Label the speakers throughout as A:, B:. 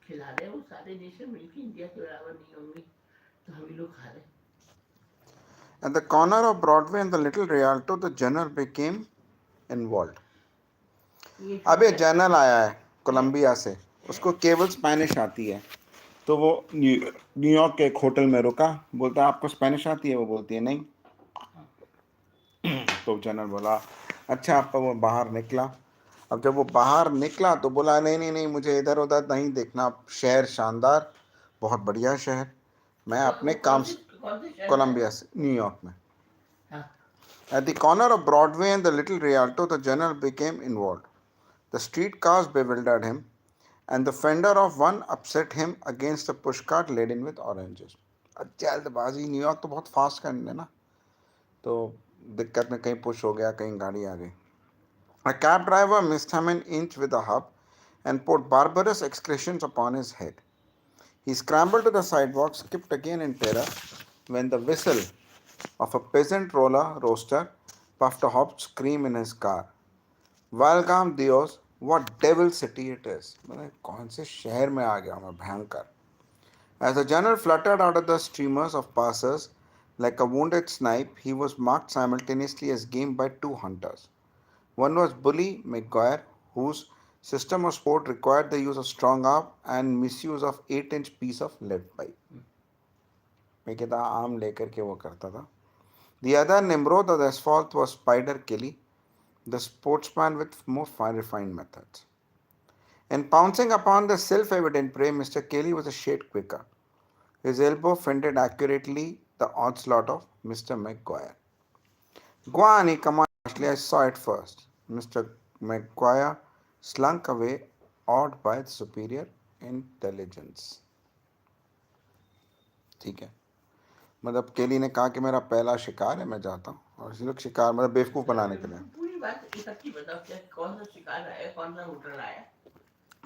A: खिला रहे हैं, वो सारे देश में मिलकर इंडिया के बराबर नहीं होंगे, तो हम ही लोग खा रहे हैं।
B: At the corner of Broadway and the Little Rialto, the general became involved.
A: ये
B: अब ये
A: छोटा
B: जनरल आया है
A: है,
B: कोलंबिया से, उसको केवल स्पेनिश आती है। तो वो न्यूयॉर्क के एक होटल में रुका, बोलता है आपको स्पेनिश आती है? वो बोलती है नहीं। तो जनरल बोला अच्छा। आप वो बाहर निकला। अब जब वो बाहर निकला तो बोला नहीं नहीं नहीं, मुझे इधर उधर नहीं देखना, शहर शानदार, बहुत बढ़िया शहर, मैं अपने काम से।
A: कौन से शहर में?
B: कोलंबिया से, न्यूयॉर्क में।
A: हाँ,
B: At the corner of Broadway and the Little Rialto, the general became involved. The streetcars bewildered him, and the fender of one upset him against a pushcart laden with oranges. जल्दबाजी, New York तो बहुत fast करने है ना, तो दिक्कत में कहीं पुश हो गया, कहीं गाड़ी आ गई। A cab driver missed him an inch with a hub and poured barbarous excretions upon his head. He scrambled to the sidewalk, skipped again in terror, when the whistle of a peasant roller roaster puffed a hot scream in his car. Valgam Dios, what devil city it is! मैंने कौन से शहर में आ गया मैं, भयंकर। As the general fluttered out of the streamers of passers like a wounded snipe, he was marked simultaneously as game by two hunters. One was Bully McGuire, whose system of sport required the use of strong arm and misuse of 8-inch piece of lead pipe. मैं कहता आम लेकर के वो करता था। The other Nimrod of the asphalt was Spider Kelly, the sportsman with more fine refined methods. In pouncing upon the self-evident prey, Mr. Kelly was a shade quicker. His elbow fended accurately the onslaught of Mr. McGuire. Go on, he commanded harshly. I saw it first. Mr. McGuire slunk away, awed by the superior intelligence. ठीक है, मतलब केली ने कहा कि मेरा पहला शिकार है, मैं जाता हूँ। और इसी लोग शिकार मतलब बेवकूफ़ बनाने के लिए।
A: पूरी बात इकट्ठी बताओ, क्या कौन सा शिकार आया, कौन सा होटल आया?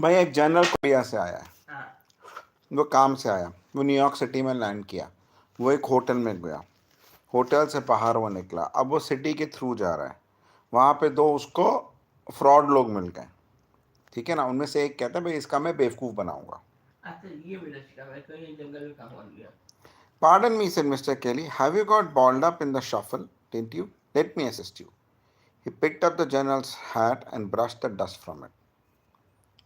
B: भाई एक जनरल कोरिया से आया है,
A: हाँ,
B: वो काम से आया, वो न्यूयॉर्क सिटी में लैंड किया, वो एक होटल में गया, होटल से बाहर वो निकला, अब वो सिटी के थ्रू जा रहा है, वहाँ पे दो उसको फ्रॉड लोग मिल गए, ठीक है ना। उनमें से एक कहता है भाई इसका मैं बेवकूफ़ बनाऊंगा।
A: अच्छा ये मेरा शिकार है, कहीं जंगल में काम हो गया।
B: Pardon me, said Mr. Kelly. Have you got balled up in the shuffle, didn't you? Let me assist you. He picked up the general's hat and brushed the dust from it.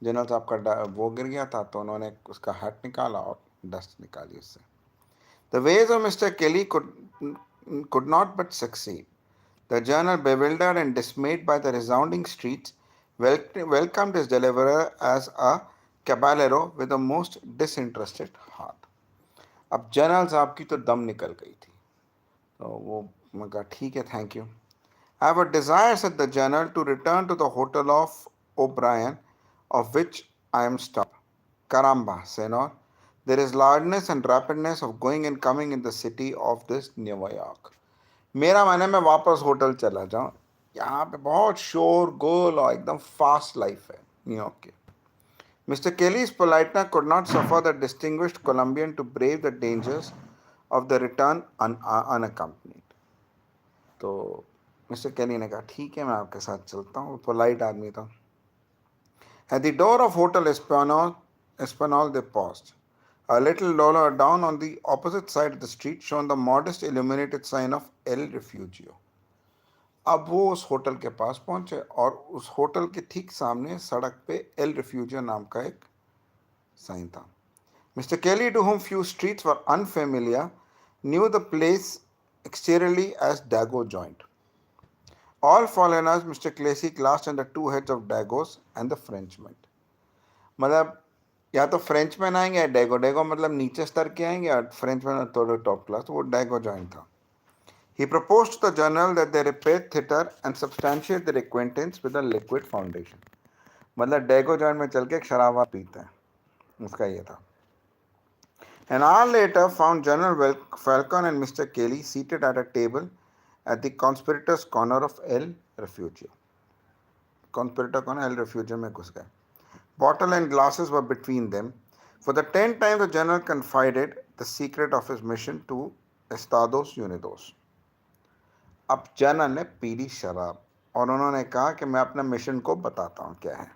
B: General साहब का वो गिर गया था, तो उन्होंने उसका hat निकाला और डस्ट निकाली उससे। The ways of Mr. Kelly could not but succeed. The general, bewildered and dismayed by the resounding streets, welcomed his deliverer as a caballero with a most disinterested heart. अब general साहब की तो दम निकल गई थी, तो वो मैं कहा ठीक है, thank you. I have a desire, said the general, to return to the hotel of O'Brien, of which I am stopped. Caramba, senor, there is largeness and rapidness of going and coming in the city of this New York. मेरा मन है मैं वापस hotel चला जाऊँ, यहाँ पे बहुत शोर गोल और एकदम फास्ट लाइफ है न्यूयॉर्क के। Mr. Kelly's politeness could not suffer the distinguished Colombian to brave the dangers of the return unaccompanied. तो मिस्टर केली ने कहा ठीक है मैं आपके साथ चलता हूँ, पोलाइट आदमी था। At the door of Hotel Espanol they paused. A little lower down on the opposite side of the street shone the modest illuminated sign of El Refugio. अब वो उस होटल के पास पहुंचे और उस होटल के ठीक सामने सड़क पे एल रिफ्यूजियो नाम का एक साइन था। Mr. Kelly, to whom few streets were unfamiliar, knew the place exteriorly as Dago Joint. All foreigners, Mr. Clacy classed under two heads of Dagos and the Frenchman. मतलब या तो Frenchman आएंगे या डैगो, डैगो मतलब नीचे स्तर के आएंगे और फ्रेंचमैन थोड़े टॉप क्लास, तो वो डैगो जॉइंट था। He proposed to the general that they repair theatre and substantiate their acquaintance with a liquid foundation. मतलब डैगो जॉइंट में चल के एक शराबा पीते हैं, उसका ये था। An hour later found General Falcon and Mr. Kelly seated at a table at the conspirators' corner of El Refugio. Conspirator corner El Refugio में घुस गए। Bottle and glasses were between them. For the 10th time, the general confided the secret of his mission to Estados Unidos. अब general ने P ली शराब और उन्होंने कहा कि मैं अपना मिशन को बताता हूँ क्या है।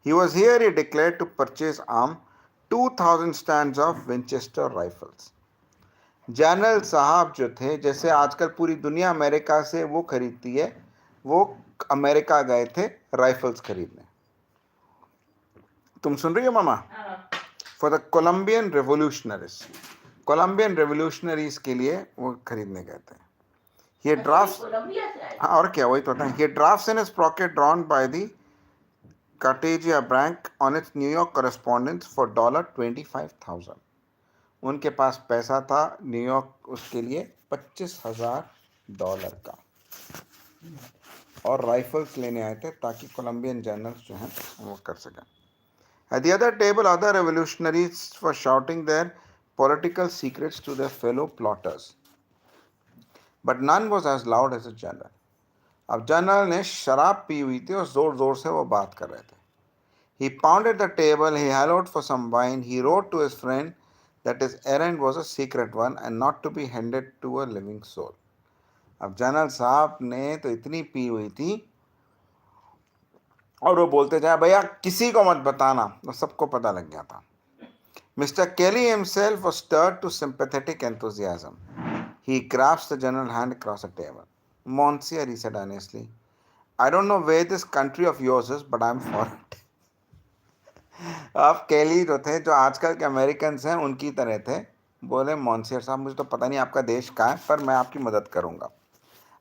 B: He was here, he declared, to purchase arms 2,000 stands of Winchester rifles. General साहब जो थे, जैसे आजकल पूरी दुनिया अमेरिका से वो खरीदती है, वो अमेरिका गए थे राइफल्स खरीदने. तुम सुन रही हो मामा? For the Colombian revolutionaries, Colombian revolutionaries के लिए वो खरीदने गए थे. ये ड्राफ्ट, हाँ और क्या, वही तो होता है. ये drafts in his pocket drawn by the Cartesia Bank on its New York correspondence for $25,000. उनके पास पैसा था न्यूयॉर्क उसके लिए $25,000 का, और राइफल्स लेने आए थे ताकि कोलंबियन जनरल्स जो हैं वो कर सकें. At the other table, other revolutionaries were shouting their political secrets to their fellow plotters, but none was as loud as the general. अब जनरल ने शराब पी हुई थी और जोर जोर से वो बात कर रहे थे. He pounded the table, he hallowed for some wine, he wrote to his friend that his errand was a secret one and not to be handed to a living soul. अब जनरल साहब ने तो इतनी P हुई थी और वो बोलते जाए भैया किसी को मत बताना, तो सबको पता लग गया था. Mr. Kelly himself was stirred to sympathetic enthusiasm. He grasped the general's hand across the table. Monsieur, he said earnestly, I don't know where this country of yours is, but I'm for it. अब केली जो थे, जो आजकल के American हैं, उनकी तरह थे. बोले मॉन्सियर साहब मुझे तो पता नहीं आपका देश कहाँ है, पर मैं आपकी मदद करूंगा.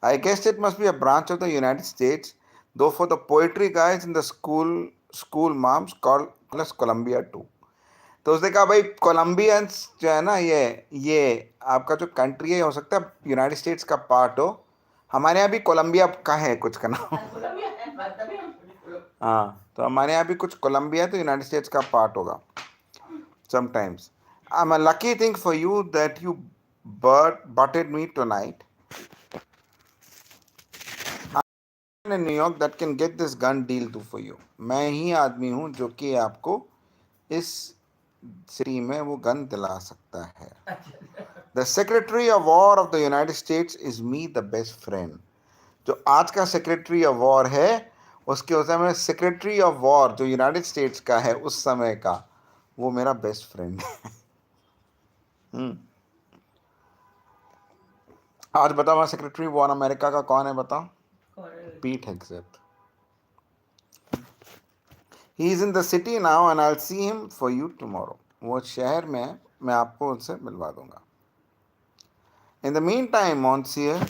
B: I guess it must be a branch of the United States, though for the poetry guys in the school moms call Colombia too. तो उसने कहा भाई कोलंबियंस जो है ना, ये आपका जो कंट्री है हो सकता है यूनाइटेड स्टेट्स का पार्ट हो. हमारे यहाँ भी कोलंबिया का है कुछ का नाम. हाँ, तो हमारे यहाँ भी कुछ कोलंबिया तो यूनाइटेड स्टेट्स का पार्ट होगा sometimes. I am a lucky thing for you that you butted me tonight in New York that can get this gun deal do for you. मैं ही आदमी हूँ जो कि आपको इस सिटी में वो गन दिला सकता है. The Secretary of War of the United States is me, the best friend. जो आज का सेक्रेटरी ऑफ वॉर है, उसके उस समय सेक्रेटरी ऑफ वॉर जो यूनाइटेड स्टेट्स का है उस समय का, वो मेरा बेस्ट फ्रेंड है. आज बताओ सेक्रेटरी वॉर अमेरिका का कौन है, बताओ? Pete Hegseth. He is in the city now and I will see him for you tomorrow. वो शहर में, मैं आपको उनसे मिलवा दूंगा. In the meantime monsieur,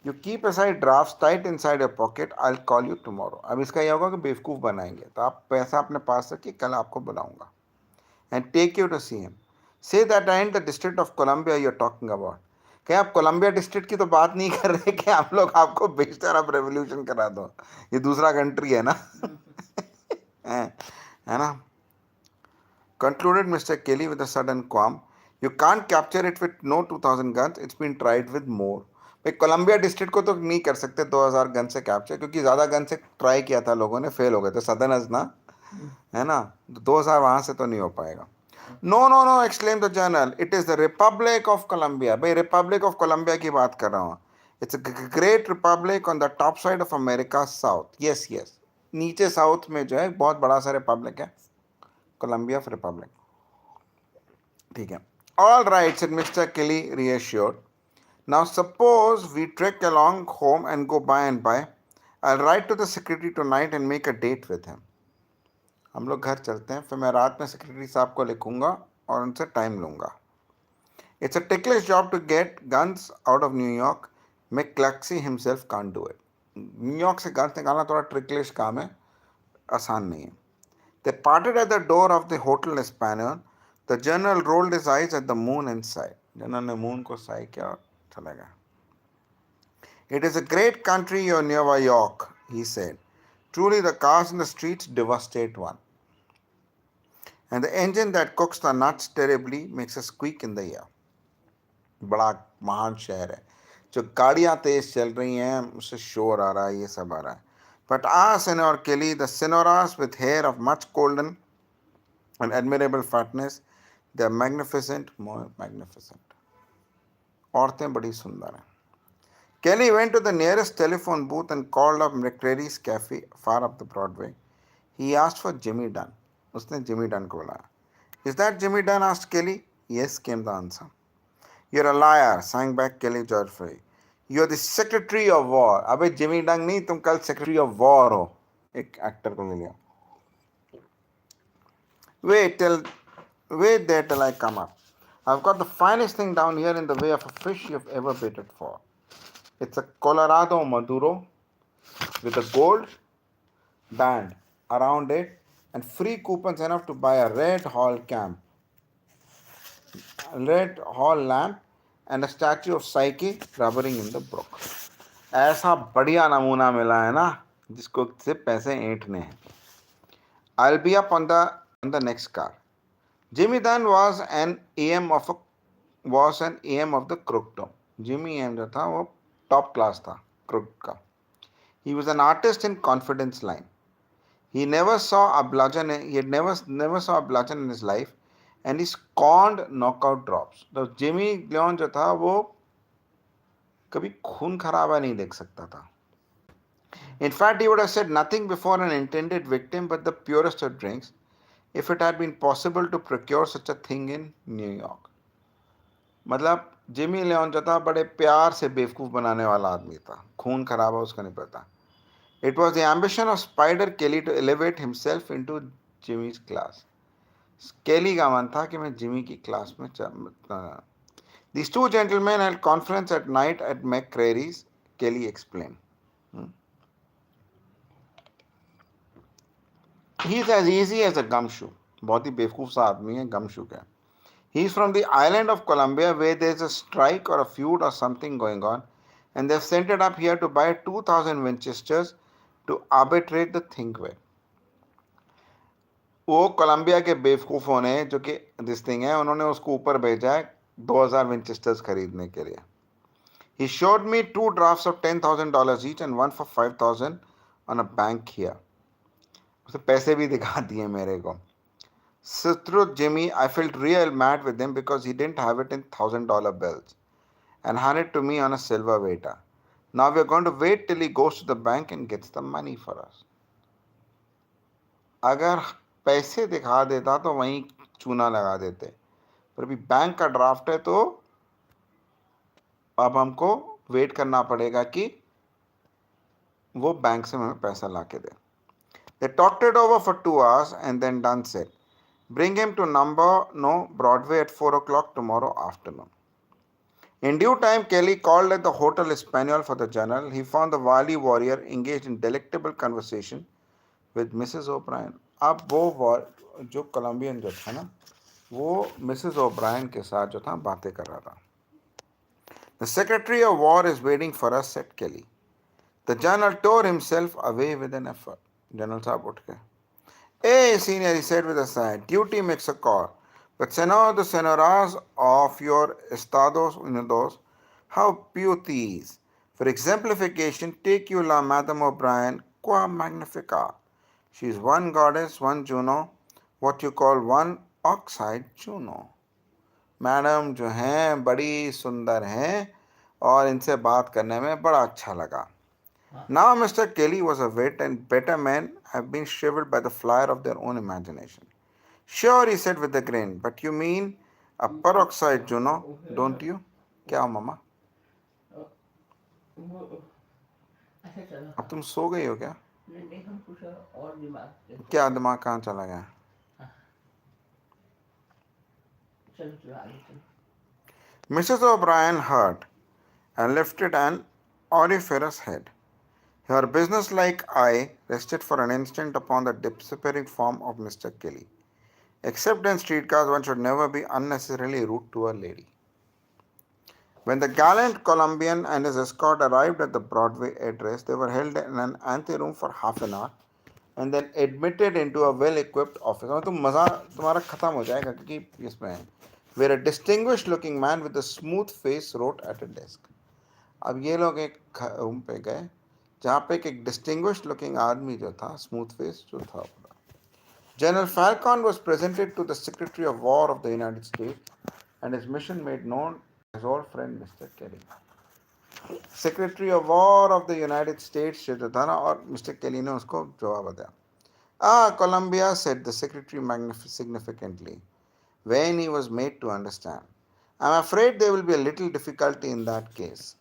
B: you keep aside drafts tight inside your pocket, I will call you tomorrow. अब इसका यह होगा कि बेवकूफ़ बनाएंगे, तो आप पैसा अपने पास रखिए, कल आपको बुलाऊंगा. And take you to see him. Say that I am the District of Columbia you are talking about. क्या आप कोलंबिया डिस्ट्रिक्ट की तो बात नहीं कर रहे कि आप लोग आपको बेशतर आप रेवोल्यूशन करा दो? ये दूसरा कंट्री है ना. है ना. Concluded Mr. Kelly with a sudden qualm. You can't capture it with no 2,000 guns. It's been tried with more. भाई कोलंबिया डिस्ट्रिक्ट को तो नहीं कर सकते 2,000 गन से कैप्चर, क्योंकि ज़्यादा गन से ट्राई किया था लोगों ने, फेल हो गए थे. सदर्नर्स ना, है ना, 2,000 वहाँ से तो नहीं हो पाएगा. No no no, exclaim the general, it is the Republic of Colombia. भाई रिपब्लिक ऑफ कोलंबिया की बात कर रहा हूँ. It's a great republic on the top side of America south. Yes yes, नीचे साउथ में जो है बहुत बड़ा सा रिपब्लिक है, कोलंबिया ऑफ रिपब्लिक. ठीक है. All right, said Mr. Kelly, reassured. Now suppose we trek along home and go by and by. I'll write to the secretary tonight and make a date with him. हम लोग घर चलते हैं, फिर मैं रात में सेक्रेटरी साहब को लिखूंगा और उनसे टाइम लूंगा. It's a ticklish job to get guns out of New York. McCluskey himself can't do it. New York से गन्स निकालना थोड़ा ट्रिकलिश काम है, आसान नहीं है. They parted at the door of the hotel Espanyol. The general rolled his eyes at the moon and sighed. General ने moon को साई किया और चला गया. It is a great country you're near York, he said. Truly the cars in the streets devastate one. And the engine that cooks the nuts terribly makes a squeak in the ear. बड़ा महान शहर है, जो गाड़ियाँ तेज चल रही हैं उससे शोर आ रहा है, ये सब आ रहा है. But Senor Kelly, the senoras with hair of much golden and admirable fatness, they are magnificent, more magnificent. औरतें बड़ी सुंदर हैं. Kelly went to the nearest telephone booth and called up McCreary's Cafe far up the Broadway. He asked for Jimmy Dunn. उसने Jimmy done को बुलाया. Is that Jimmy Dunn? Asked Kelly. Yes, came the answer. You're a liar, sang back Kelly joyfully. You're the Secretary of War. अबे Jimmy डंग नहीं, तुम कल Secretary of War हो. एक actor को ले लिया. Wait till, wait there till I come up. I've got the finest thing down here in the way of a fish you've ever waited for. It's a Colorado Maduro with a gold band around it and free coupons enough to buy a red hall lamp and a statue of Psyche rubbering in the brook. ऐसा बढ़िया नमूना मिला है ना जिसको से पैसे ऐंठने हैं. I'll be up on the next car. Jimmy Dunn was an AM of the Crookdom. Jimmy AM जो था वो टॉप क्लास था क्रुक का. He was an artist in confidence line. He never saw a bludgeon. He had never saw a bludgeon in his life, and he scorned knockout drops. तो Jimmy Leone जो था वो कभी खून खराबा नहीं देख सकता था. In fact, he would have said nothing before an intended victim but the purest of drinks if it had been possible to procure such a thing in New York. मतलब जिमी लियोन जो था बड़े प्यार से बेवकूफ़ बनाने वाला आदमी था. खून खराबा उसका नहीं पता. It was the ambition of Spider Kelly to elevate himself into Jimmy's class. Kelly का मन था कि मैं जिमी की क्लास में These two gentlemen held conference at night at McCrary's, Kelly explained. He's as easy as a gumshoe. बहुत ही बेवकूफ़ सा आदमी है gumshoe का. He's from the island of Columbia where there's a strike or a feud or something going on, and they've sent it up here to buy 2,000 Winchesters to arbitrate the thing with. वो Colombia के बेवकूफ़ों ने जो कि this thing है उन्होंने उसको ऊपर भेजा है 2000 विंचेस्टर्स खरीदने के लिए. He showed me 2 drafts of $10,000 each and one for 5,000 on a bank here. उसे पैसे भी दिखा दिए मेरे को. So through Jimmy, I felt real mad with him because he didn't have it in $1,000 bills and handed it to me on a silver waiter. Now we're going to wait till he goes to the bank and gets the money for us. अगर पैसे दिखा देता तो वहीं चूना लगा देते, पर अभी बैंक का ड्राफ्ट है तो अब हमको वेट करना पड़ेगा कि वो बैंक से हमें पैसा ला के दे. They talked it over for 2 hours and then Dunn said, bring him to number no Broadway at 4 o'clock tomorrow afternoon. In due time, Kelly called at the Hotel Espanol for the General. He found the wily warrior engaged in delectable conversation with Mrs. O'Brien. अब वो जो Colombian जो था ना वो Mrs O'Brien के साथ जो था बातें कर रहा था. The Secretary of War is waiting for us, said Kelly. The General tore himself away with an effort. General साहब उठ गए. Hey, senior, he said with a sigh, duty makes a call. But senor, the senoras of your estados unidos, how beauties. For exemplification, take you la Madame O'Brien, qua magnifica. She is one goddess, one Juno, what you call one oxide Juno. Madam जो हैं बड़ी सुंदर हैं और इनसे बात करने में बड़ा अच्छा लगा. Now Mr. Kelly was a wit and better men have been shriveled by the fire of their own imagination. Sure, he said with a grin, but you mean a peroxide Juno, don't you? क्या मामा? अब तुम सो गई हो क्या?
A: नहीं, हम कुछ और दिमाग.
B: क्या दिमाग कहाँ चला गया? Mrs. O'Brien heard and lifted an auriferous head. Her businesslike eye rested for an instant upon the disappearing form of Mr. Kelly. Except in streetcars, one should never be unnecessarily rude to a lady. When the gallant Colombian and his escort arrived at the Broadway address, they were held in an anteroom for half an hour and then admitted into a well-equipped office. तुम मज़ा तुम्हारा ख़त्म हो जाएगा क्योंकि इसमें है. Where a distinguished-looking man with a smooth face wrote at a desk. अब ये लोग एक रूम पे गए जहाँ पे एक distinguished-looking आदमी जो था, smooth face जो था. General Falcon was presented to the Secretary of War of the United States and his mission made known his old friend Mr. Kelly. Secretary of War of the United States जो था ना और Mr. Kelly ने उसको जवाब दिया. Columbia, said the secretary significantly. when he was made to understand. I'm afraid there will be a little difficulty in that case.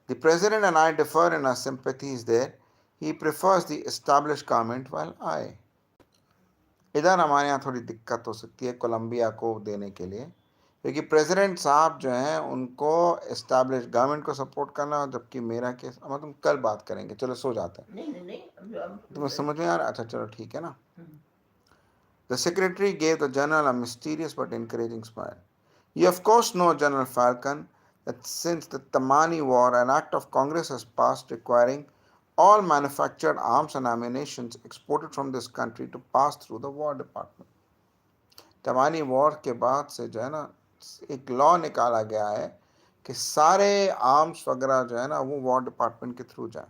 B: The President and I differ in our sympathies there. He prefers the established government while I. इधर हमारे यहाँ थोड़ी दिक्कत हो सकती है Colombia को देने के लिए, क्योंकि प्रेसिडेंट साहब जो हैं उनको एस्टैब्लिश गवर्नमेंट को सपोर्ट करना, जबकि मेरा केस हम तुम कल बात करेंगे, चलो सो जाते हैं।
A: नहीं
B: तुम्हें समझ में आ रहा? अच्छा चलो ठीक है ना। The secretary gave the general a mysterious but encouraging smile. You of course know, General Falcon, that since the Tamani War, an act of Congress has passed requiring all manufactured arms and ammunition exported from this country to pass through the War Department. तमानी war के बाद से जो है ना एक law निकाला गया है कि सारे आर्म्स वगैरह जो है ना वो वॉर डिपार्टमेंट के थ्रू जाए.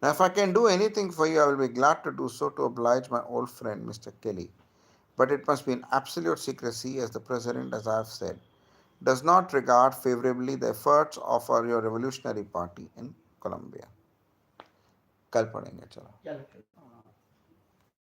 B: Now, if I can do anything for you, I will be glad to do so to oblige my old friend, Mr. Kelly. But it must be in absolute secrecy, as the President, as I have said, does not regard favorably the efforts of your revolutionary party in Colombia. कल पढ़ेंगे चलो.